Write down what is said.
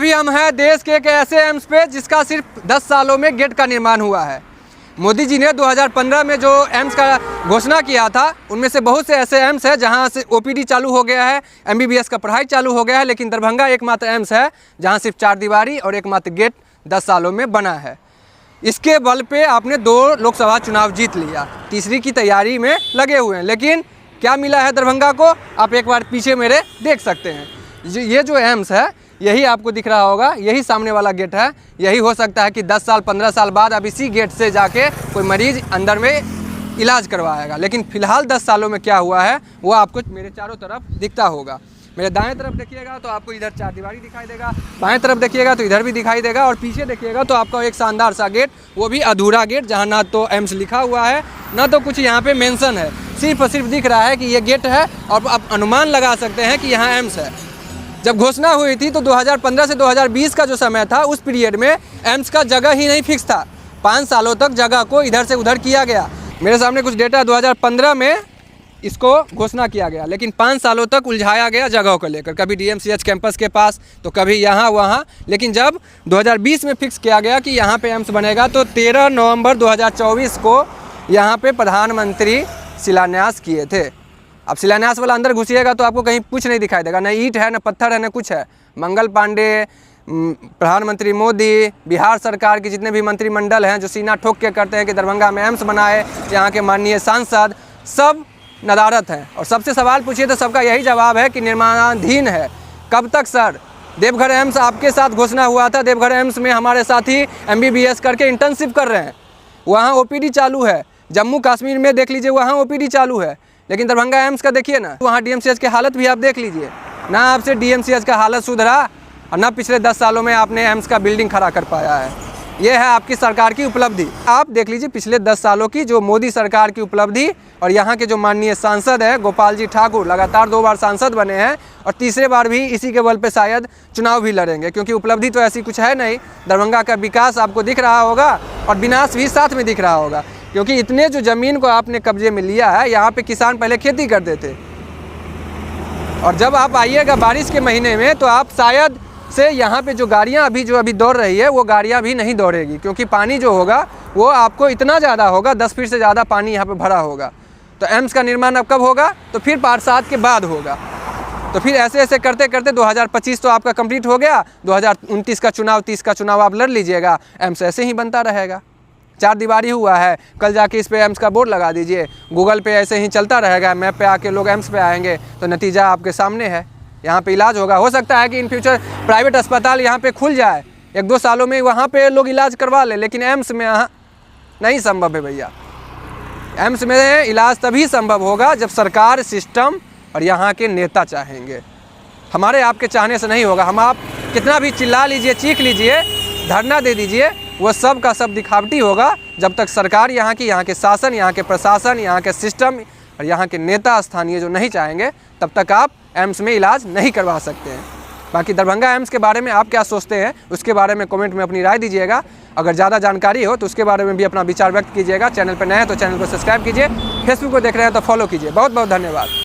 अभी हम हैं देश के एक ऐसे एम्स पे जिसका सिर्फ 10 सालों में गेट का निर्माण हुआ है। मोदी जी ने 2015 में जो एम्स का घोषणा किया था, उनमें से बहुत से ऐसे एम्स हैं जहां से ओपीडी चालू हो गया है, एमबीबीएस का पढ़ाई चालू हो गया है, लेकिन दरभंगा एकमात्र एम्स है जहां सिर्फ 4 दीवारी और एकमात्र गेट 10 सालों में बना है। इसके बल पे आपने 2 लोकसभा चुनाव जीत लिया, तीसरी की तैयारी में लगे हुए हैं, लेकिन क्या मिला है दरभंगा को आप एक बार पीछे मेरे देख सकते हैं। ये जो एम्स है यही आपको दिख रहा होगा, यही सामने वाला गेट है। यही हो सकता है कि 10 साल 15 साल बाद अब इसी गेट से जाके कोई मरीज अंदर में इलाज करवाएगा, लेकिन फ़िलहाल 10 सालों में क्या हुआ है वो आपको मेरे चारों तरफ दिखता होगा। मेरे दाएं तरफ देखिएगा तो आपको इधर 4 दीवारी दिखाई देगा, बाएं तरफ देखिएगा तो इधर भी दिखाई देगा, और पीछे देखिएगा तो आपका एक शानदार सा गेट, वो भी अधूरा गेट, जहाँ ना तो एम्स लिखा हुआ है ना तो कुछ यहाँ पे मेंशन है। सिर्फ और सिर्फ दिख रहा है कि ये गेट है और आप अनुमान लगा सकते हैं कि यहाँ एम्स है। जब घोषणा हुई थी तो 2015 से 2020 का जो समय था, उस पीरियड में एम्स का जगह ही नहीं फिक्स था। 5 सालों तक जगह को इधर से उधर किया गया। मेरे सामने कुछ डेटा 2015 में इसको घोषणा किया गया, लेकिन 5 सालों तक उलझाया गया जगहों को लेकर, कभी डीएमसीएच कैंपस के पास तो कभी यहाँ वहाँ। लेकिन जब 2020 में फिक्स किया गया कि यहाँ पे एम्स बनेगा तो 13 नवंबर 2024 को यहाँ पे प्रधानमंत्री शिलान्यास किए थे। अब शिलान्यास वाला अंदर घुसिएगा तो आपको कहीं कुछ नहीं दिखाई देगा, न ईंट है, न पत्थर है, न कुछ है। मंगल पांडे, प्रधानमंत्री मोदी, बिहार सरकार के जितने भी मंत्रिमंडल हैं जो सीना ठोक के करते हैं कि दरभंगा में एम्स बनाए, यहाँ के माननीय सांसद सब नदारत हैं। और सबसे सवाल पूछिए तो सबका यही जवाब है कि निर्माणाधीन है। कब तक सर? देवघर एम्स आपके साथ घोषणा हुआ था, देवघर एम्स में हमारे साथी एमबीबीएस करके इंटर्नशिप कर रहे हैं, वहाँ ओपीडी चालू है। जम्मू कश्मीर में देख लीजिए वहाँ ओपीडी चालू है, लेकिन दरभंगा एम्स का देखिए ना, वहाँ डीएमसीएच की हालत भी आप देख लीजिए। ना आपसे डीएमसीएच का हालत सुधरा और ना पिछले 10 सालों में आपने एम्स का बिल्डिंग खड़ा कर पाया है। ये है आपकी सरकार की उपलब्धि। आप देख लीजिए पिछले 10 सालों की जो मोदी सरकार की उपलब्धि, और यहाँ के जो माननीय सांसद हैं गोपाल जी ठाकुर, लगातार 2 बार सांसद बने हैं और तीसरे बार भी इसी के बल पे शायद चुनाव भी लड़ेंगे, क्योंकि उपलब्धि तो ऐसी कुछ है नहीं। दरभंगा का विकास आपको दिख रहा होगा और विनाश भी साथ में दिख रहा होगा, क्योंकि इतने जो ज़मीन को आपने कब्जे में लिया है, यहाँ पे किसान पहले खेती करते थे, और जब आप आइएगा बारिश के महीने में तो आप शायद से यहाँ पे जो गाड़ियाँ अभी दौड़ रही है वो गाड़ियाँ भी नहीं दौड़ेगी, क्योंकि पानी जो होगा वो आपको इतना ज़्यादा होगा, 10 फीट से ज़्यादा पानी यहाँ पे भरा होगा। तो एम्स का निर्माण अब कब होगा? तो फिर बरसात के बाद होगा। तो फिर ऐसे ऐसे करते करते 2025 तो आपका कंप्लीट हो गया, 2029 का चुनाव, 30 का चुनाव आप लड़ लीजिएगा, एम्स ऐसे ही बनता रहेगा। 4 दीवारी हुआ है, कल जाके इस पे एम्स का बोर्ड लगा दीजिए, गूगल पे ऐसे ही चलता रहेगा, मैप पे आके लोग एम्स पे आएंगे, तो नतीजा आपके सामने है। यहाँ पे इलाज होगा। हो सकता है कि इन फ्यूचर प्राइवेट अस्पताल यहाँ पे खुल जाए, 1-2 सालों में वहाँ पे लोग इलाज करवा ले, लेकिन एम्स में यहाँ नहीं संभव है भैया। एम्स में इलाज तभी संभव होगा जब सरकार, सिस्टम और यहाँ के नेता चाहेंगे। हमारे आपके चाहने से नहीं होगा। हम आप कितना भी चिल्ला लीजिए, चीख लीजिए, धरना दे दीजिए, वो सब का सब दिखावटी होगा जब तक सरकार, यहाँ के शासन, यहाँ के प्रशासन, यहाँ के सिस्टम और यहाँ के नेता स्थानीय जो नहीं चाहेंगे, तब तक आप एम्स में इलाज नहीं करवा सकते हैं। बाकी दरभंगा एम्स के बारे में आप क्या सोचते हैं उसके बारे में कमेंट में अपनी राय दीजिएगा। अगर ज़्यादा जानकारी हो तो उसके बारे में भी अपना विचार व्यक्त कीजिएगा। चैनल पर नए हैं तो चैनल को सब्सक्राइब कीजिए, फेसबुक को देख रहे हैं तो फॉलो कीजिए। बहुत बहुत धन्यवाद।